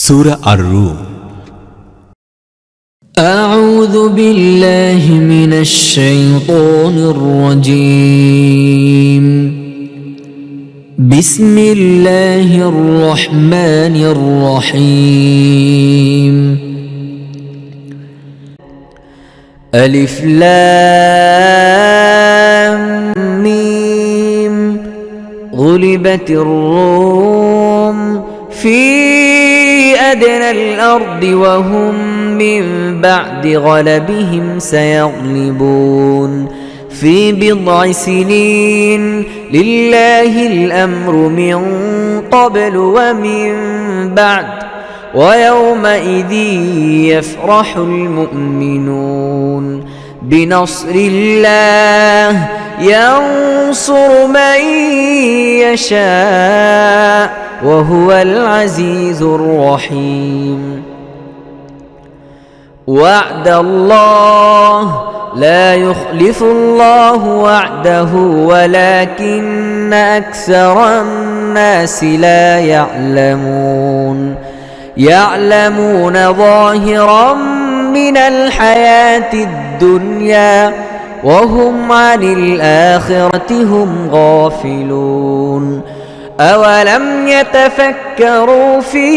সূরা আর-রূম। أعوذ بالله من الشيطان الرجيم. بسم الله الرحمن الرحيم. ألف لام ميم. غلبت الروم في أدنى الأرض وهم من بعد غلبهم سيغلبون في بضع سنين لله الأمر من قبل ومن بعد ويومئذ يفرح المؤمنون بنصر الله ينصر من يشاء وهو العزيز الرحيم. وعد الله لا يخلف الله وعده ولكن أكثر الناس لا يعلمون ظاهرا من الحياة الدنيا وهم عن الآخرة هم غافلون. أولم يتفكروا في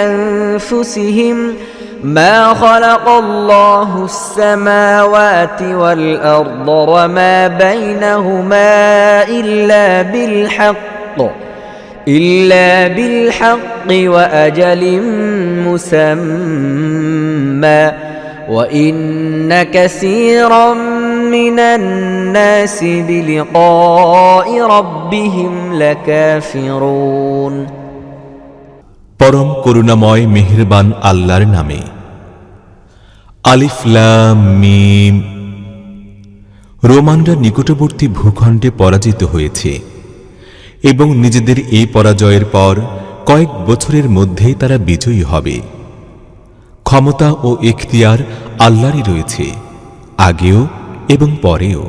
أنفسهم ما خلق الله السماوات والأرض وما بينهما إلا بالحق وأجل مسمى وإن كثيرا من الناس بلقاء ربهم لكافرون. পরম করুণাময় মেহেরবান আল্লাহর নামে। আলিফ লাম মিম। রোমানরা নিকটবর্তী ভূখণ্ডে পরাজিত হয়েছে এবং নিজেদের এই পরাজয়ের পর কয়েক বছরের মধ্যেই তারা বিজয়ী হবে। ক্ষমতা ও ইখতিয়ার আল্লাহরই রয়েছে, আগেও এবং পরেও।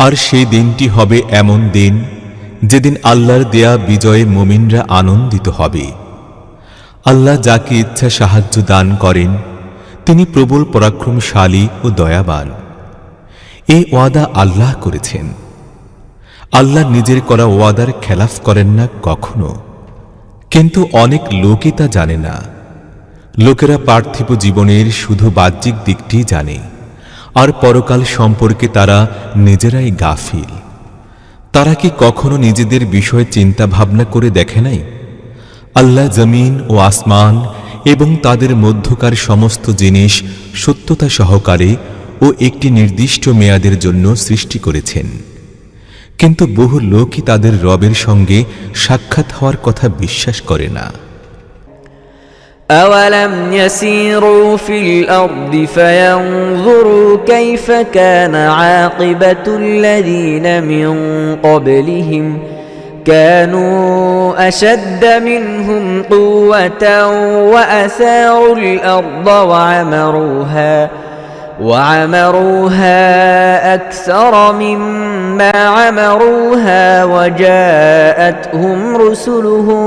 আর সেই দিনটি হবে এমন দিন যেদিন আল্লাহর দেয়া বিজয়ে মুমিনরা আনন্দিত হবে। আল্লাহ যাকে ইচ্ছা সাহায্য দান করেন, তিনি প্রবল পরাক্রমশালী ও দয়াবান। এই ওয়াদা আল্লাহ করেছেন। আল্লাহ নিজের করা ওয়াদার খেলাফ করেন না কখনো, কিন্তু অনেক লোকই তা জানে না। লোকেরা পার্থিব জীবনের শুধু বাহ্যিক দিকটি জানে, আর পরকাল সম্পর্কে তারা নিজেরাই গাফিল। তারা কি কখনো নিজেদের বিষয়ে চিন্তা ভাবনা করে দেখে নাই? আল্লাহ জমিন ও আসমান এবং তাদের মধ্যকার সমস্ত জিনিস সত্যতা সহকারে ও একটি নির্দিষ্ট মেয়াদের জন্য সৃষ্টি করেছেন, কিন্তু বহু লোকই তাদের রবের সঙ্গে সাক্ষাৎ হওয়ার কথা বিশ্বাস করে না। أولم يسيروا في الأرض فينظروا كيف كان عاقبة الذين من قبلهم كانوا أشد منهم قوة وأثاروا الأرض وعمروها أكثر مما عمروها وجاءتهم رسلهم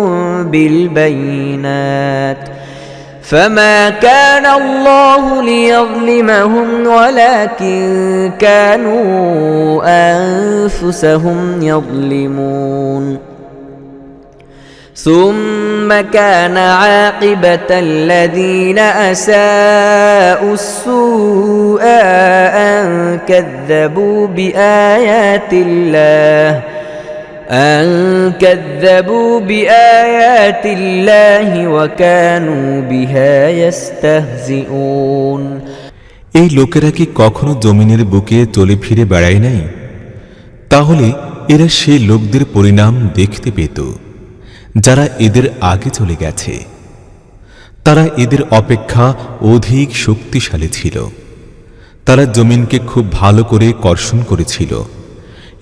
بالبينات فما كان الله ليظلمهم ولكن كانوا أنفسهم يظلمون. ثم كان عاقبة الذين أساءوا السوء أن كذبوا بآيات الله وكانوا بها يستهزئون. এই লোকেরা কি কখনো জমিনের বুকে চলে ফিরে বেড়ায় নাই? তাহলে এরা সেই লোকদের পরিণাম দেখতে পেত যারা এদের আগে চলে গেছে। তারা এদের অপেক্ষা অধিক শক্তিশালী ছিল। তারা জমিনকে খুব ভালো করে কর্ষণ করেছিল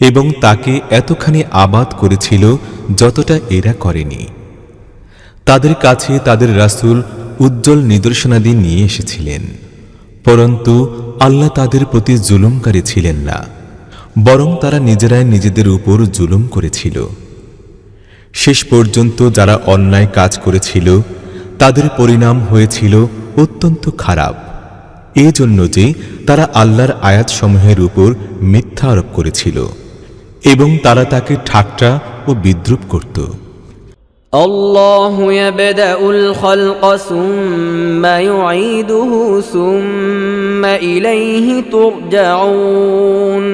এবং তাকে এতখানি আবাদ করেছিল যতটা এরা করেনি। তাদের কাছে তাদের রাসূল উজ্জ্বল নিদর্শনাদি নিয়ে এসেছিলেন, পরন্তু আল্লাহ তাদের প্রতি জুলুমকারী ছিলেন না, বরং তারা নিজেরাই নিজেদের উপর জুলুম করেছিল। শেষ পর্যন্ত যারা অন্যায় কাজ করেছিল তাদের পরিণাম হয়েছিল অত্যন্ত খারাপ, এজন্য যে তারা আল্লাহর আয়াতসমূহের উপর মিথ্যা আরোপ করেছিল এবং তারা তাকে ঠাট্টা ও বিদ্রূপ করত। الله يبدأ الخلق ثم يعيده ثم إليه ترجعون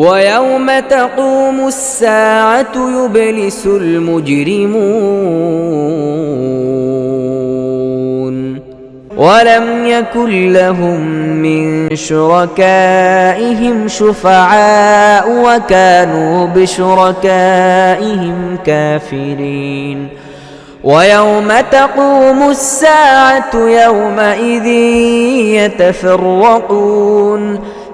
ويوم تقوم الساعة يبلس المجرمون ولم يكن لهم من شركائهم شفعاء وكانوا بشركائهم كافرين ويوم تقوم الساعة يومئذ يتفرقون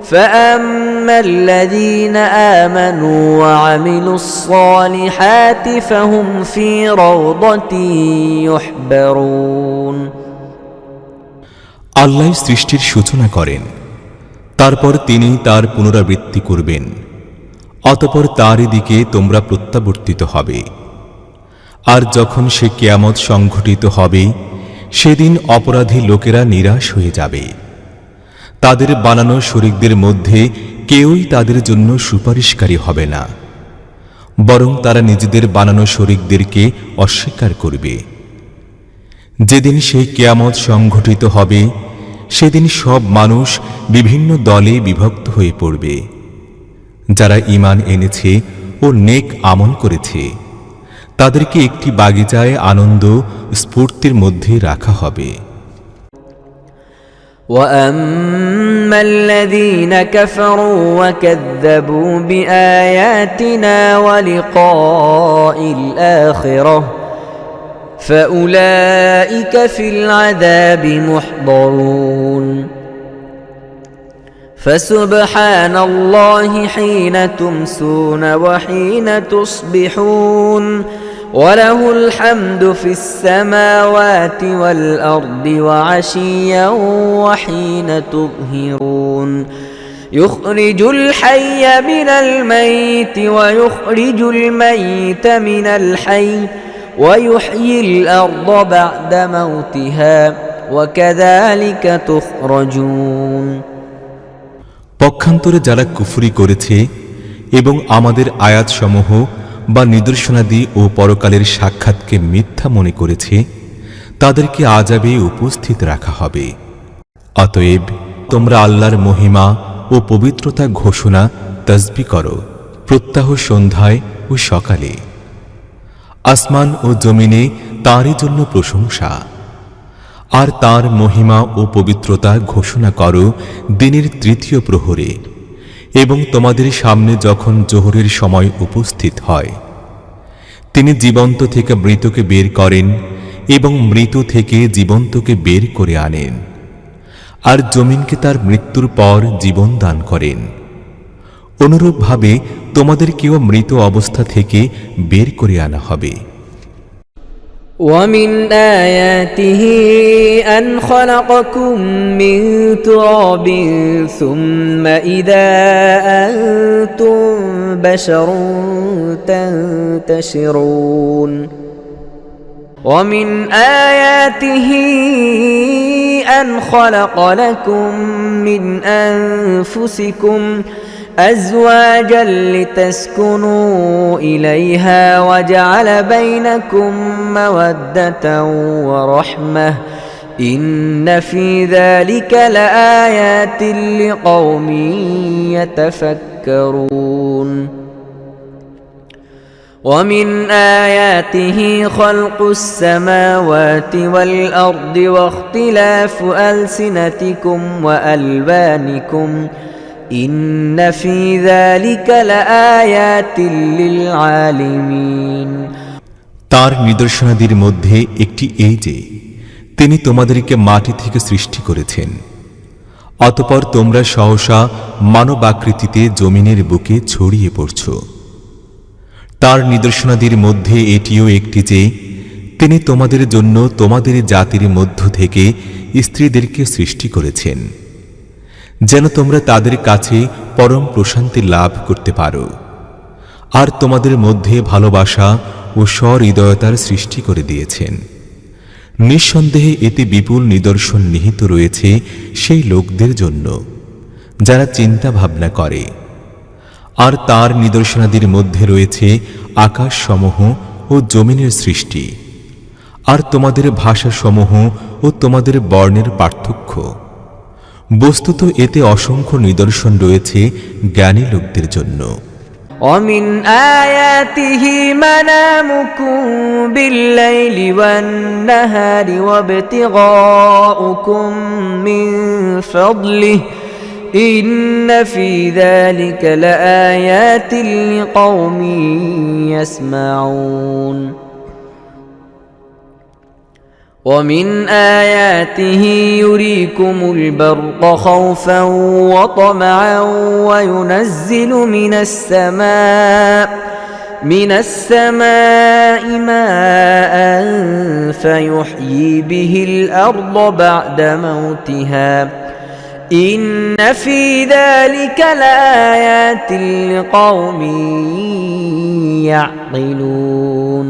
فأما الذين آمنوا وعملوا الصالحات فهم في روضة يحبرون আল্লাহ সৃষ্টির সূচনা করেন, তারপর তিনি তার পুনরাবৃত্তি করবেন, অতঃপর তারই দিকে তোমরা প্রত্যাবর্তিত হবে। আর যখন সে কিয়ামত সংঘটিত হবে, সেদিন অপরাধী লোকেরা নিরাশ হয়ে যাবে। তাদের বানানো শরীকদের মধ্যে কেউই তাদের জন্য সুপারিশকারী হবে না, বরং তারা নিজেদের বানানো শরীকদেরকে অস্বীকার করবে। যেদিন সেই কিয়ামত সংঘটিত হবে, সেদিন সব মানুষ বিভিন্ন দলে বিভক্ত হয়ে পড়বে। যারা ঈমান এনেছে ও নেক আমল করেছে তাদেরকে একটি বাগিচায় আনন্দ স্ফূর্তির মধ্যে রাখা হবে। وأما الذين كفروا وكذبوا بآياتنا ولقاء الآخرة فأولئك في العذاب محضرون فسبحان الله حين تمسون وحين تصبحون وله الحمد في السماوات والأرض وعشيا وحين تظهرون يخرج الحي من الميت ويخرج الميت من الحي ويحيي الأرض بعد موتها وكذلك تخرجون পক্ষান্তরে যারা কুফরি করেছে এবং আমাদের আয়াতসমূহ বা নিদর্শনাদি ও পরকালের সাক্ষাৎকে মিথ্যা মনে করেছে তাদেরকে আযাবে উপস্থিত রাখা হবে। অতএব তোমরা আল্লাহর মহিমা ও পবিত্রতা ঘোষণা তাসবিহ করো প্রত্যহ সন্ধ্যায় ও সকালে। আসমান ও জমিনে তারই জন্য প্রশংসা, আর তার মহিমা ও পবিত্রতা ঘোষণা করো দিনের তৃতীয় প্রহরে এবং তোমাদের সামনে যখন জোহরের সময় উপস্থিত হয়। তিনি জীবন্ত থেকে মৃতকে বের করেন এবং মৃত থেকে জীবন্তকে বের করে আনেন, আর জমিনকে তার মৃত্যুর পর জীবন দান করেন। অনুরূপভাবে তোমাদেরকেও মৃত অবস্থা থেকে বের করে আনা হবে। ومن آياته أن خلقكم من تراب ثم إذا أنتم بشر تنتشرون ومن آياته أن خلق لكم من أنفسكم أزواجا لتسكنوا إليها وجعل بينكم مودة ورحمة إن في ذلك لآيات لقوم يتفكرون ومن آياته خلق السماوات والأرض واختلاف ألسنتكم وألوانكم إن في ذلك لآيات للعالمين তার নিদর্শনাদির মধ্যে একটি এই যে তিনি তোমাদেরকে মাটি থেকে সৃষ্টি করেছেন, অতঃপর তোমরা সহসা মানবাকৃতিতে জমিনের বুকে ছড়িয়ে পড়ছ। তার নিদর্শনাদির মধ্যে এটিও একটি যে তিনি তোমাদের জন্য তোমাদের জাতির মধ্য থেকে স্ত্রীদেরকে সৃষ্টি করেছেন, যেন তোমরা তাদের কাছে পরম প্রশান্তি লাভ করতে পারো, আর তোমাদের মধ্যে ভালোবাসা ও ও সহৃদয়তার সৃষ্টি করে দিয়েছেন। নিঃসন্দেহে এতে বিপুল নিদর্শন নিহিত রয়েছে সেই লোকদের জন্য যারা চিন্তা ভাবনা করে। আর তার নিদর্শনাদির মধ্যে রয়েছে আকাশসমূহ ও জমিনের সৃষ্টি, আর তোমাদের ভাষাসমূহ ও তোমাদের বর্ণের পার্থক্য। বস্তুত এতে অসংখ্য নিদর্শন রয়েছে জ্ঞানী লোকদের জন্য। ومن آياته منامكم بالليل والنهار وابتغاؤكم من فضله إن في ذلك لآيات لقوم يسمعون ومن آياته يريكم البرق خوفا وطمعا وينزل من السماء ماء فيحيي به الأرض بعد موتها إن في ذلك لآيات لقوم يعقلون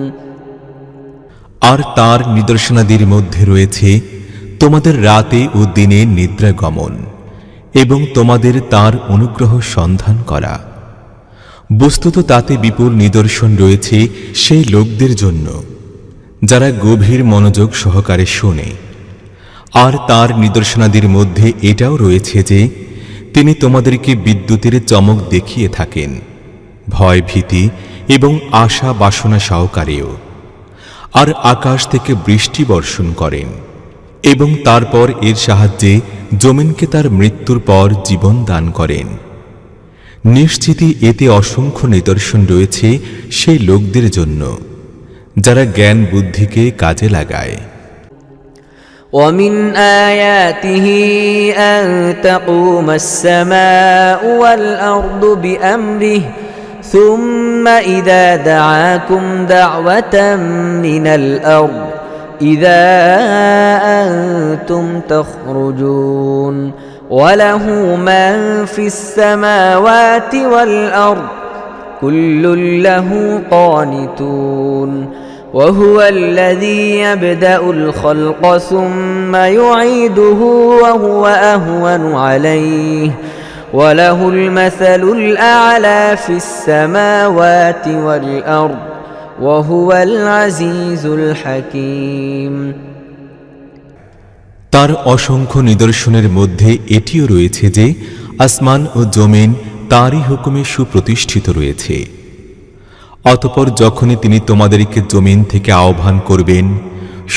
আর তার নিদর্শনাদির মধ্যে রয়েছে তোমাদের রাতে ও দিনে নিদ্রা গমন এবং তোমাদের তার অনুগ্রহ সন্ধান করা। বস্তুত তাতে বিপুল নিদর্শন রয়েছে সেই লোকদের জন্য যারা গভীর মনোযোগ সহকারে শোনে। আর তার নিদর্শনাদির মধ্যে এটাও রয়েছে যে তিনি তোমাদেরকে বিদ্যুতের চমক দেখিয়ে থাকেন, ভয় ভীতি এবং আশা বাসনা সহকারেও। আর আকাশ থেকে বৃষ্টি বর্ষণ করেন এবং তারপর এর সাহায্যে জমিনকে তার মৃত্যুর পর জীবন দান করেন। নিশ্চিতই এতে অসংখ্য নিদর্শন রয়েছে সেই লোকদের জন্য যারা জ্ঞান বুদ্ধিকে কাজে লাগায়। ومن آياته أن تقوم السماء والأرض بأمره ثم إذا دعاكم دعوة من الأرض إذا أنتم تخرجون وله من في السماوات والأرض كل له قانتون وهو الذي يبدأ الخلق ثم يعيده وهو أهون عليه وله المثل الأعلى في السماوات والأرض وهو العزيز الحكيم তার অসংখ্য নিদর্শনের মধ্যে এটিও রয়েছে যে আসমান ও জমিন তারই হুকুমে সুপ্রতিষ্ঠিত রয়েছে। অতঃপর যখনই তিনি তোমাদেরকে জমিন থেকে আহ্বান করবেন,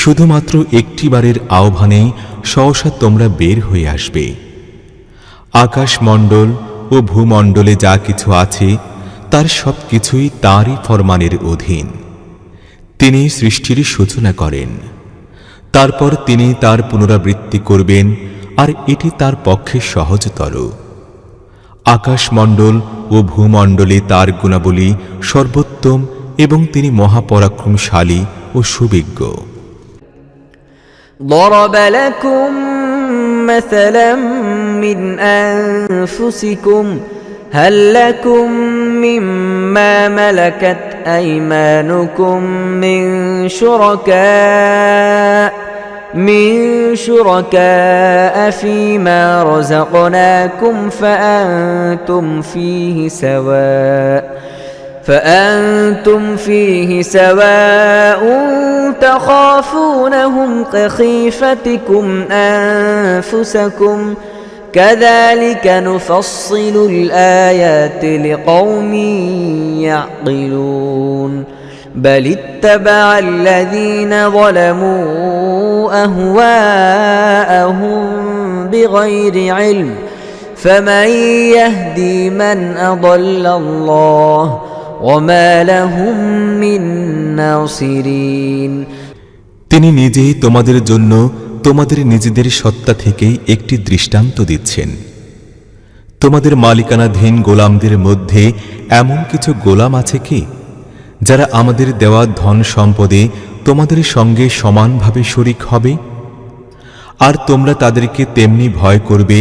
শুধুমাত্র একটিবারের আহ্বানেই সহসা তোমরা বের হয়ে আসবে। আকাশমণ্ডল ও ভূমণ্ডলে যা কিছু আছে তার সব কিছুই তারই ফরমানের অধীন। তিনি সৃষ্টির সূচনা করেন, তারপর তিনি তার পুনরাবৃত্তি করবেন, আর এটি তার পক্ষে সহজতর। আকাশমণ্ডল ও ভূমণ্ডলে তার গুণাবলী সর্বোত্তম এবং তিনি মহাপরাক্রমশালী ও সুবিজ্ঞ। ضرب لكم مثلا من أنفسكم هل لكم مما ملكت أيمانكم من شركاء فيما رزقناكم فأنتم فيه سواء تخافونهم كخيفتكم أنفسكم كذلك نفصل الآيات لقوم يعقلون بل اتبع الذين ظلموا أهواءهم بغير علم فمن يهدي من أضل الله وما لهم من ناصرين তিনি নিজেই তোমাদের জন্য তোমাদের নিজেদের সত্তা থেকেই একটি দৃষ্টান্ত দিচ্ছেন। তোমাদের মালিকানাধীন গোলামদের মধ্যে এমন কিছু গোলাম আছে কি যারা আমাদের দেওয়া ধন সম্পদে তোমাদের সঙ্গে সমানভাবে শরিক হবে? আর তোমরা তাদেরকে তেমনি ভয় করবে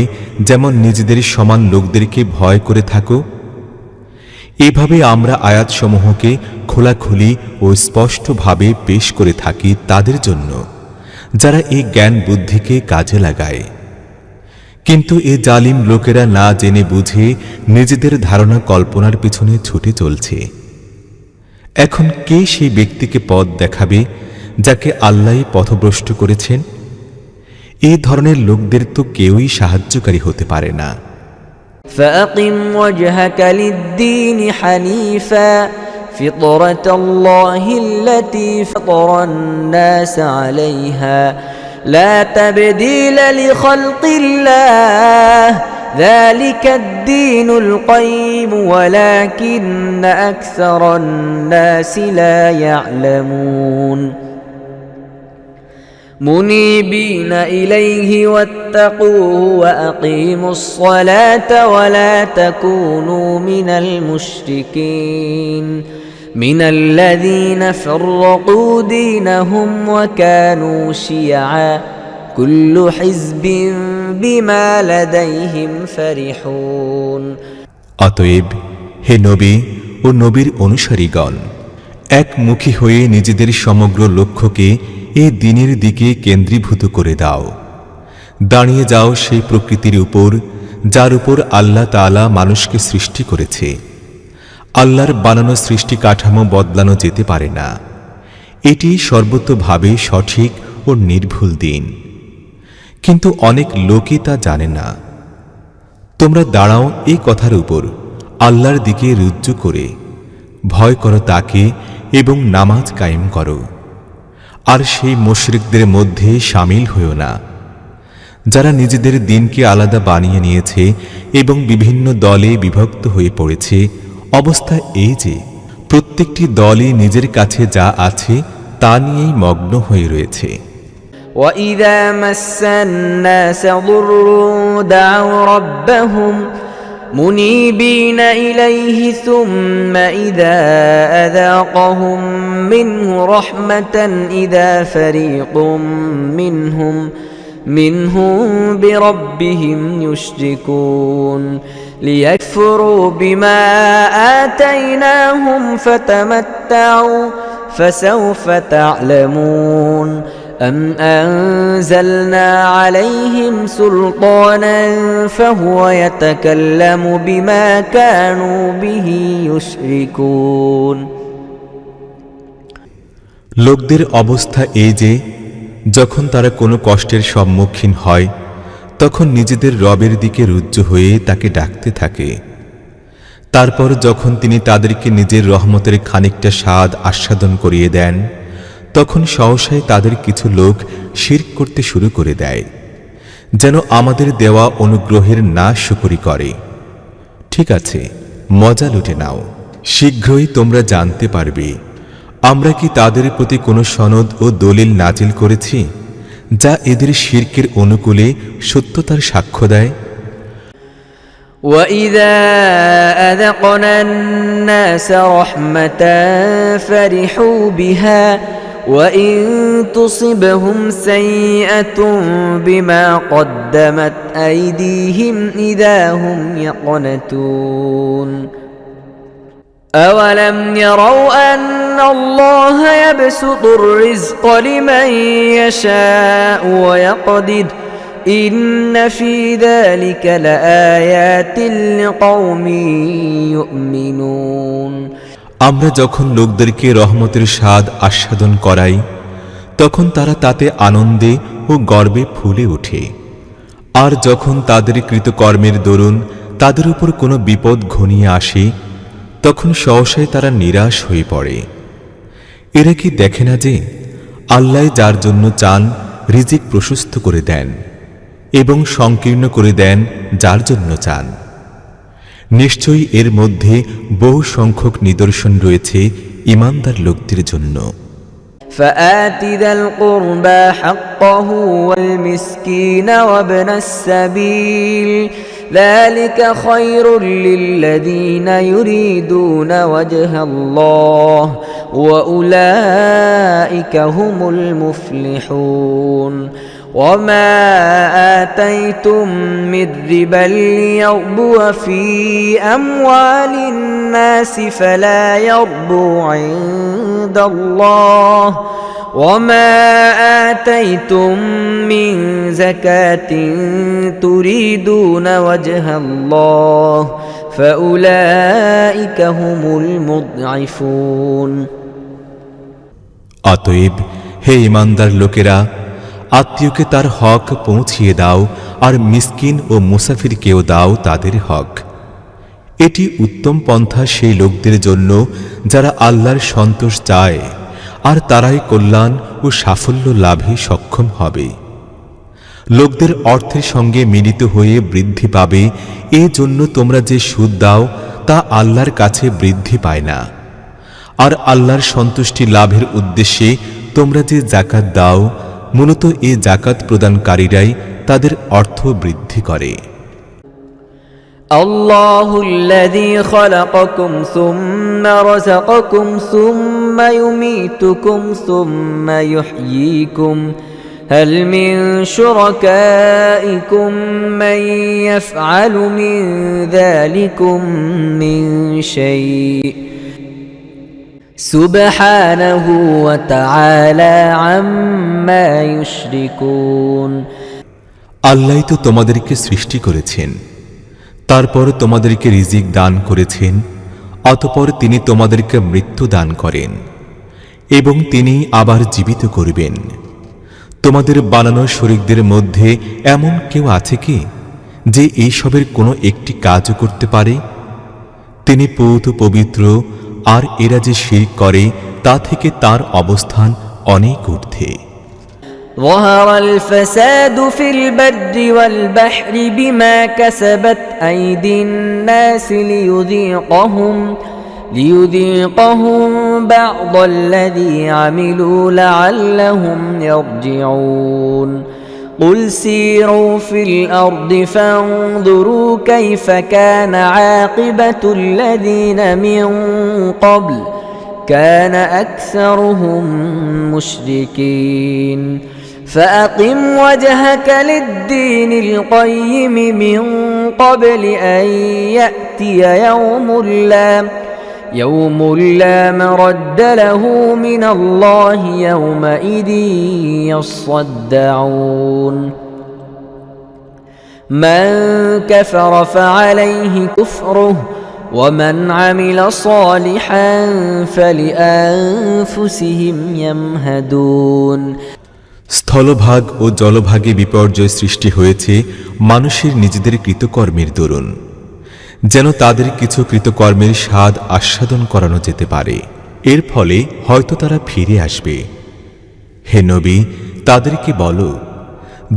যেমন নিজেদের সমান লোকদেরকে ভয় করে থাকো। এভাবে আমরা আয়াতসমূহকে খোলাখুলি ও স্পষ্টভাবে পেশ করে থাকি তাদের জন্য যারা এই জ্ঞান বুদ্ধিকে কাজে লাগায়। কিন্তু এ জালিম লোকেরা না জেনে বুঝে নিজেদের ধারণা কল্পনার পিছনে ছুটে চলছে। এখন কে সেই ব্যক্তিকে পথ দেখাবে যাকে আল্লাহ পথভ্রষ্ট করেছেন? এই ধরনের লোকদের তো কেউই সাহায্যকারী হতে পারে না। فأقم وجهك للدين حنيفا فطرة الله التي فطر الناس عليها لا تبديل لخلق الله ذلك الدين القيم ولكن أكثر الناس لا يعلمون منيبين إليه واتقوه وأقيموا الصلاة ولا تكونوا من المشركين من الذين فرقوا دينهم وكانوا شيعا كل حزب بما لديهم فرحون অতএব হে নবী ও নবীর অনুসারীগণ, একমুখী হয়ে নিজেদের সমগ্র লক্ষ্যকে এই দিনের দিকে কেন্দ্রীভূত করে দাও। দাঁড়িয়ে যাও সেই প্রকৃতির উপর যার উপর আল্লাহ তাআলা মানুষকে সৃষ্টি করেছে। আল্লাহর বানানো সৃষ্টি কাঠামো বদলানো যেতে পারে না। এটি সর্বতোভাবে সঠিক ও নির্ভুল দিন, কিন্তু অনেক লোকই তা জানে না। তোমরা দাঁড়াও এই কথার উপর আল্লাহর দিকে রুজু করে, ভয় করো তাকে এবং নামাজ কায়েম করো। আর সেই মুশরিকদের মধ্যে শামিল হইও না যারা নিজেদের দিনকে আলাদা বানিয়ে নিয়েছে এবং বিভিন্ন দলে বিভক্ত হয়ে পড়েছে। অবস্থা এই যে প্রত্যেকটি দলই নিজের কাছে যা আছে তা নিয়েই মগ্ন হয়ে রয়েছে। وَإِذَا مَسَّ النَّاسَ ضُرٌّ دَعَوْا رَبَّهُمْ منيبين إليه ثم إذا أذاقهم منه رحمة إذا فريق منهم بربهم يشركون ليكفروا بما آتيناهم فتمتعوا فسوف تعلمون أم أنزلنا عليهم سلطانا فهو يتكلم بما كانوا به يشركون লোকদের অবস্থা এই যে যখন তারা কোনো কষ্টের সম্মুখীন হয় তখন নিজেদের রবের দিকে রুজ্জু হয়ে তাকে ডাকতে থাকে। তারপর যখন তিনি তাদেরকে নিজের রহমতের খানিকটা স্বাদ আস্বাদন করিয়ে দেন তখন সহসাই তাদের কিছু লোক শিরক করতে শুরু করে দেয়, যেন আমাদের দেওয়া অনুগ্রহের না শুকরি করে। ঠিক আছে, মজা লুটে নাও, শীঘ্রই তোমরা জানতে পারবে আমরা কি তাদের প্রতি কোনো সনদ ও দলিল নাজিল করেছি যা এদের শিরকের অনুকূলে সত্যতার সাক্ষ্য দেয়। وَإِذَا أَذَقْنَا النَّاسَ رَحْمَةً فَرِحُوا بِهَا وَإِن تُصِبْهُمْ سَيِّئَةٌ بِمَا قَدَّمَتْ أَيْدِيهِمْ إِذَا هُمْ يَقْنَطُونَ أَوَلَمْ يَرَوْا أَنَّ اللَّهَ يَبْسُطُ الرِّزْقَ لِمَن يَشَاءُ وَيَقْدِرُ إِنَّ فِي ذَلِكَ لَآيَاتٍ لِقَوْمٍ يُؤْمِنُونَ আমরা যখন লোকদেরকে রহমতের স্বাদ আস্বাদন করাই তখন তারা তাতে আনন্দে ও গর্বে ফুলে ওঠে, আর যখন তাদের কৃতকর্মের দরুন তাদের উপর কোনো বিপদ ঘনিয়ে আসে তখন সহসাই তারা নিরাশ হয়ে পড়ে। এরা কি দেখে না যে আল্লাহ যার জন্য চান রিজিক প্রশস্ত করে দেন এবং সংকীর্ণ করে দেন যার জন্য চান। নিশ্চয়ই এর মধ্যে বহু সংখ্যক নিদর্শন রয়েছে ঈমানদার লোকদের জন্য। فآت ذا القربى حقه والمسكين وابن السبيل ذلك خير للذين يريدون وجه الله وأولئك هم المفلحون وما آتيتم من ربا ليربو في أموال الناس فلا يربو عند الله وما آتيتم من زكاة تريدون وجه الله فأولئك هم المضعفون অতএব হে ঈমানদার লোকেরা, আত্মীয়কে তার হক পৌঁছিয়ে দাও, আর মিসকিন ও মুসাফিরকেও দাও তাদের হক। এটি উত্তম পন্থা সেই লোকদের জন্য যারা আল্লাহর সন্তোষ চায়, আর তারাই কল্যাণ ও সাফল্য লাভে সক্ষম হবে। লোকদের অর্থের সঙ্গে মিলিত হয়ে বৃদ্ধি পাবে, এজন্য তোমরা যে সুদ দাও তা আল্লাহর কাছে বৃদ্ধি পায় না। আর আল্লাহর সন্তুষ্টি লাভের উদ্দেশ্যে তোমরা যে যাকাত দাও, মূলত এ যাকাত প্রদানকারীরাই তাদের অর্থ বৃদ্ধি করে। الله الذي خلقكم ثم رزقكم ثم يميتكم ثم يحييكم هل من شركائكم من يفعل من ذلكم من شيء سبحانه وتعالى عما يشركون আল্লাহই তো তোমাদেরকে সৃষ্টি করেছেন, তারপর তোমাদেরকে রিজিক দান করেছেন, অতঃপর তিনি তোমাদেরকে মৃত্যু দান করেন এবং তিনি আবার জীবিত করবেন। তোমাদের বানানো শরীকদের মধ্যে এমন কেউ আছে কি যে এইসবের কোনো একটি কাজও করতে পারে? তিনি পূত পবিত্র, আর এরা যে শিরক করে তা থেকে তার অবস্থান অনেক ঊর্ধ্বে। ظهر الفساد في البر والبحر بما كسبت أيدي الناس ليذيقهم بعض الذي عملوا لعلهم يرجعون قل سيروا في الأرض فانظروا كيف كان عاقبة الذين من قبل كان أكثرهم مشركين فأقم وجهك للدين القيم من قبل أن يأتي يوم لا مرد له من الله يومئذ يصدعون من كفر فعليه كفره ومن عمل صالحا فلأنفسهم يمهدون স্থলভাগ ও জলভাগে বিপর্যয় সৃষ্টি হয়েছে মানুষের নিজেদের কৃতকর্মের দরুন, যেন তাদের কিছু কৃতকর্মের স্বাদ আস্বাদন করানো যেতে পারে। এর ফলে হয়তো তারা ফিরে আসবে। হে নবী, তাদেরকে বলো,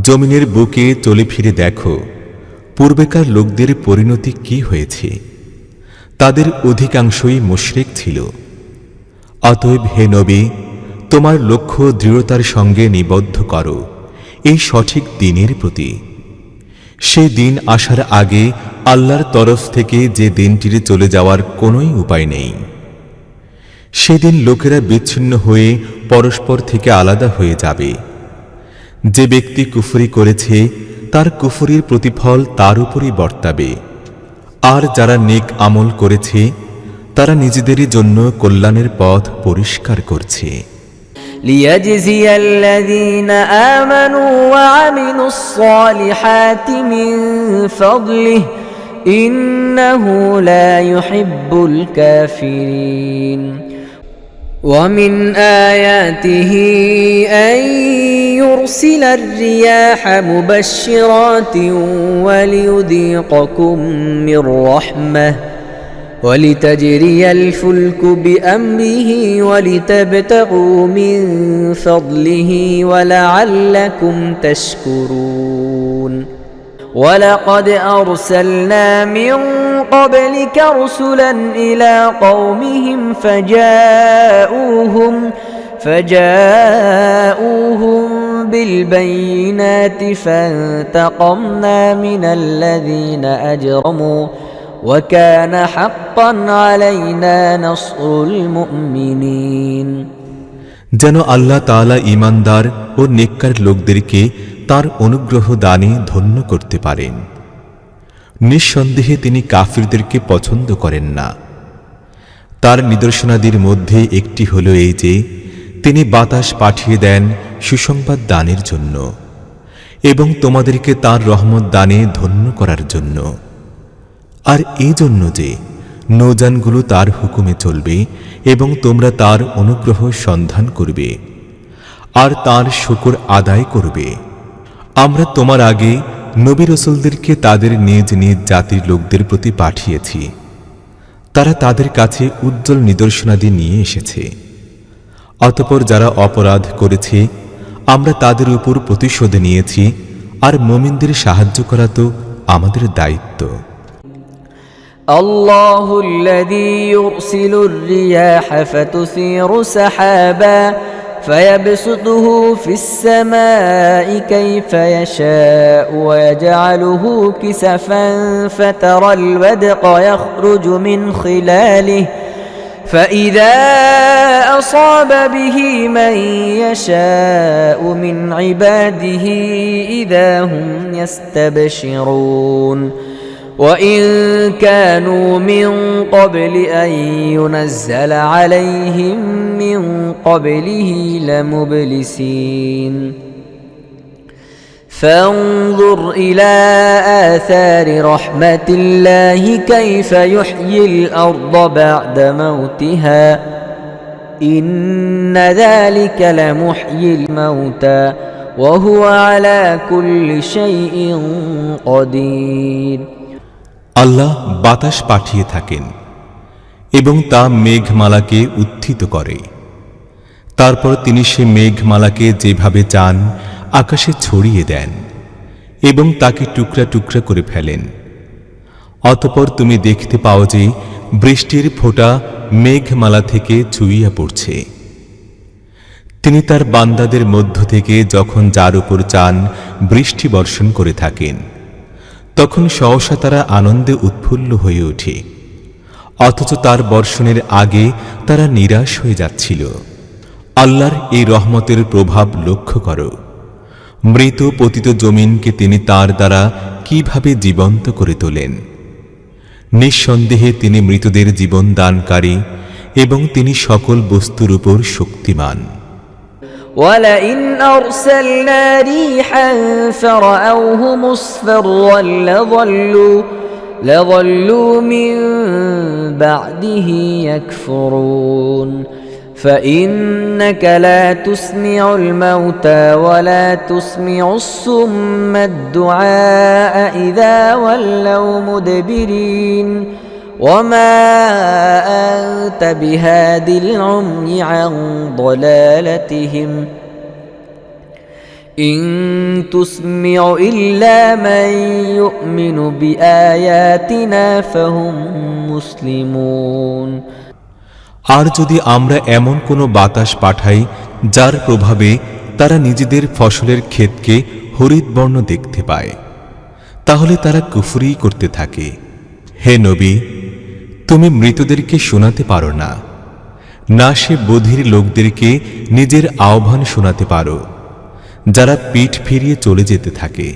জমিনের বুকে চলে ফিরে দেখো পূর্বেকার লোকদের পরিণতি কি হয়েছে। তাদের অধিকাংশই মুশরিক ছিল। অতএব হে নবী, তোমার লক্ষ্য দৃঢ়তার সঙ্গে নিবদ্ধ করো এই সঠিক দিনের প্রতি। সেই দিন আসার আগে আল্লাহর তরফ থেকে যে দিনটির চলে যাওয়ার কোনোই উপায় নেই। সেদিন লোকেরা বিচ্ছিন্ন হয়ে পরস্পর থেকে আলাদা হয়ে যাবে। যে ব্যক্তি কুফরি করেছে তার কুফরির প্রতিফল তার উপরই বর্তাবে, আর যারা নেক আমল করেছে তারা নিজেদেরই জন্য কল্যাণের পথ পরিষ্কার করছে। ليجزي الذين آمنوا وعملوا الصالحات من فضله إنه لا يحب الكافرين ومن آياته أن يرسل الرياح مبشرات وليذيقكم من رحمه ولتجري الفلك بأمره ولتبتغوا من فضله ولعلكم تشكرون ولقد أرسلنا من قبلك رسلا إلى قومهم فجاءوهم بالبينات فانتقمنا من الذين أجرموا وكان حقا علينا نصر المؤمنين যেন আল্লাহ তাআলা ঈমানদার ও নেককার লোকদেরকে তার অনুগ্রহ দানে ধন্য করতে পারেন। নিঃসন্দেহে তিনি কাফিরদেরকে পছন্দ করেন না। তার নিদর্শনাদির মধ্যে একটি হলো এই যে তিনি বাতাস পাঠিয়ে দেন সুসংবাদ দানের জন্য এবং তোমাদেরকে তার রহমত দানে ধন্য করার জন্য, আর এই জন্য যে নৌযানগুলো তার হুকুমে চলবে এবং তোমরা তার অনুগ্রহ সন্ধান করবে আর তার শুকর আদায় করবে। আমরা তোমার আগে নবী রাসূলদেরকে তাদের নিজ নিজ জাতির লোকদের প্রতি পাঠিয়েছি, তারা তাদের কাছে উজ্জ্বল নিদর্শনাদি নিয়ে এসেছে। অতঃপর যারা অপরাধ করেছে আমরা তাদের উপর প্রতিশোধ নিয়েছি, আর মুমিনদের সাহায্য করা তো আমাদের দায়িত্ব। الله الذي يرسل الرياح فتثير سحابا فيبسطه في السماء كيف يشاء ويجعله كسفا فترى الودق يخرج من خلاله فإذا أصاب به من يشاء من عباده إذا هم يستبشرون وإن كانوا من قبل أن ينزل عليهم من قبله لمبلسين فانظر إلى آثار رحمة الله كيف يحيي الأرض بعد موتها إن ذلك لمحيي الموتى وهو على كل شيء قدير। আল্লাহ বাতাস পাঠিয়ে থাকেন এবং তা মেঘমালাকে উত্থিত করে। তারপর তিনি সে মেঘমালাকে যেভাবে চান আকাশে ছড়িয়ে দেন এবং তাকে টুকরা টুকরা করে ফেলেন। অতঃপর তুমি দেখতে পাও যে বৃষ্টির ফোঁটা মেঘমালা থেকে চুইয়া পড়ছে। তিনি তার বান্দাদের মধ্য থেকে যখন যার উপর চান বৃষ্টি বর্ষণ করে থাকেন, তখন সহসা তারা আনন্দে উৎফুল্ল হয়ে ওঠে, অথচ তার বর্ষণের আগে তারা নিরাশ হয়ে যাচ্ছিল। আল্লাহর এই রহমতের প্রভাব লক্ষ্য করো। মৃত পতিত জমিনকে তিনি তার দ্বারা কিভাবে জীবন্ত করে তোলেন। নিঃসন্দেহে তিনি মৃতদের জীবন দানকারী এবং তিনি সকল বস্তুর উপর শক্তিমান। ولئن أرسلنا ريحا فرأوه مصفرا لظلوا من بعده يكفرون فإنك لا تسمع الموتى ولا تسمع الصم الدعاء إذا ولوا مدبرين وما أنت بهاد العمي عن ضلالتهم إن تسمع إلا من يؤمن بآياتنا فهم مسلمون। আর যদি আমরা এমন কোনো বাতাস পাঠাই যার প্রভাবে তারা নিজেদের ফসলের ক্ষেতকে হরিৎ বর্ণ দেখতে পায়, তাহলে তারা কুফরি করতে থাকে। হে নবী, তুমি মৃতদেরকে শোনাতে পারো না, না সে বধির লোকদেরকে নিজের আহ্বান শোনাতে পারো যারা পিঠ ফিরিয়ে চলে যেতে থাকে,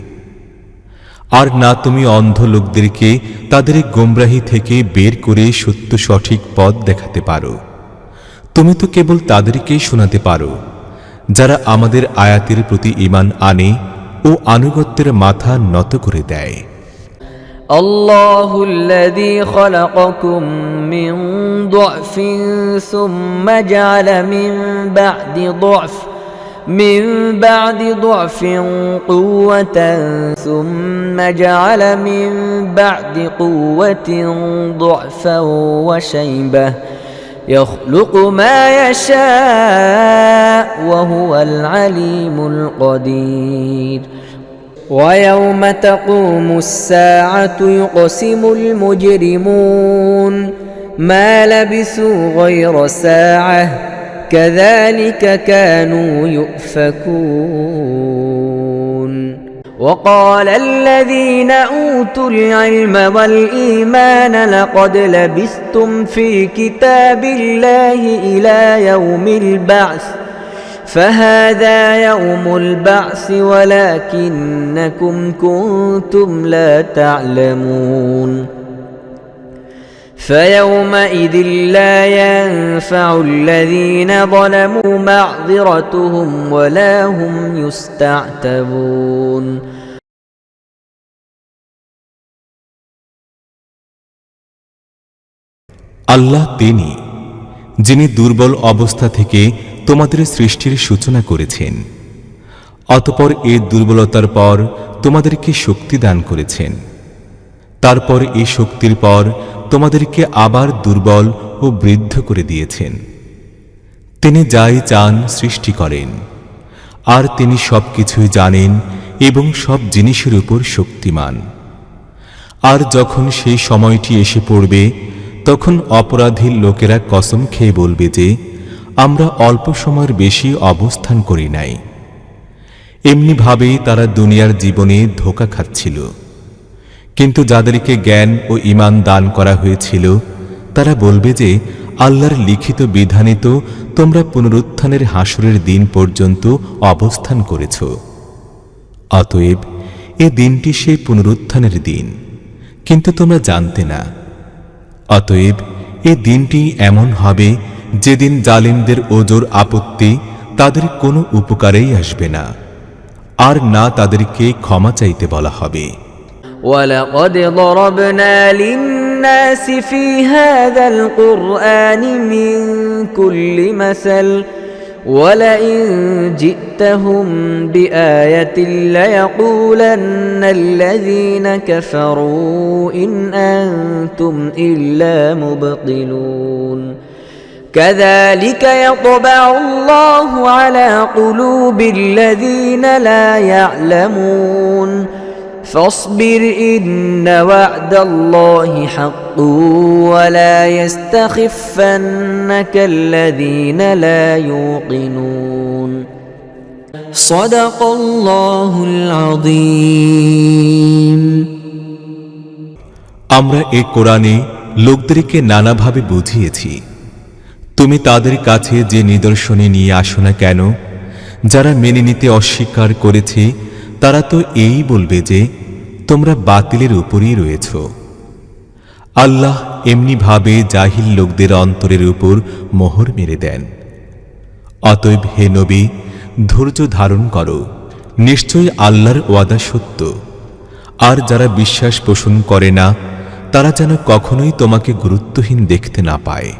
আর না তুমি অন্ধ লোকদেরকে তাদের গোমরাহি থেকে বের করে সত্য সঠিক পথ দেখাতে পারো। তুমি তো কেবল তাদেরকেই শোনাতে পারো যারা আমাদের আয়াতের প্রতি ঈমান আনে ও আনুগত্যের মাথা নত করে দেয়। الله الذي خلقكم من ضعف ثم جعل من بعد ضعف قوة ثم جعل من بعد قوة ضعفا وشيبة يخلق ما يشاء وهو العليم القدير ويوم تقوم الساعة يقسم المجرمون ما لبثوا غير ساعة كذلك كانوا يؤفكون وقال الذين أوتوا العلم والإيمان لقد لبثتم في كتاب الله إلى يوم البعث فهذا يوم البعث ولكنكم كنتم لا تعلمون فيومئذ لا ينفع الذين ظلموا معذرتهم ولا هم يستعتبون আল্লাহ তিনি যিনি দুর্বল অবস্থা থেকে তোমাদের সৃষ্টির সূচনা করেছেন, অতঃপর এই দুর্বলতার পর তোমাদেরকে শক্তি দান করেছেন, তারপর এই শক্তির পর তোমাদেরকে আবার দুর্বল ও বৃদ্ধ করে দিয়েছেন। তিনি যাই চান সৃষ্টি করেন, আর তিনি সবকিছুই জানেন এবং সব জিনিসের উপর শক্তিমান। আর যখন সেই সময়টি এসে পড়বে, তখন অপরাধী লোকেরা কসম খেয়ে বলবে যে আমরা অল্প সময়ের বেশি অবস্থান করি নাই। এমনিভাবেই তারা দুনিয়ার জীবনে ধোঁকা খাচ্ছিল। কিন্তু যাদেরকে জ্ঞান ও ঈমান দান করা হয়েছিল, তারা বলবে যে আল্লাহর লিখিত বিধানে তো তোমরা পুনরুত্থানের হাসরের দিন পর্যন্ত অবস্থান করেছ। অতএব এ দিনটি সেই পুনরুত্থানের দিন, কিন্তু তোমরা জানতে না। অতএব এ দিনটি এমন হবে যেদিন জালিমদের ওজর আপত্তি তাদের কোনো উপকারেই আসবে না, আর না তাদেরকে ক্ষমা চাইতে বলা হবে। وَلَقَدْ ضَرَبْنَا لِلنَّاسِ فِي هَذَا الْقُرْآنِ مِنْ كُلِّ مَثَلٍ وَلَئِنْ جِئْتَهُمْ بِآيَةٍ لَيَقُولَنَّ الَّذِينَ كَفَرُوا إِنْ أَنْتُمْ إِلَّا مُبْطِلُونَ كَذَلِكَ يَطْبَعُ اللَّهُ عَلَى قُلُوبِ الَّذِينَ لَا يَعْلَمُونَ فاصبر إن وعد الله حق ولا يستخفنك الذين لا يوقنون صدق الله العظيم আমরা এই কোরআনে লোকদেরকে নানাভাবে বুঝিয়েছি। তুমি তাদের কাছে যে নিদর্শনে নিয়ে আসো না কেন, যারা মেনে নিতে অস্বীকার করেছে তারা তো এই বলবে যে তোমরা বাতিলের উপরই রয়েছ। আল্লাহ এমনিভাবে জাহিল লোকদের অন্তরের উপর মোহর মেরে দেন। অতএব হে নবী, ধৈর্য ধারণ করো, নিশ্চয়ই আল্লাহর ওয়াদা সত্য। আর যারা বিশ্বাস পোষণ করে না, তারা যেন কখনোই তোমাকে গুরুত্বহীন দেখতে না পায়।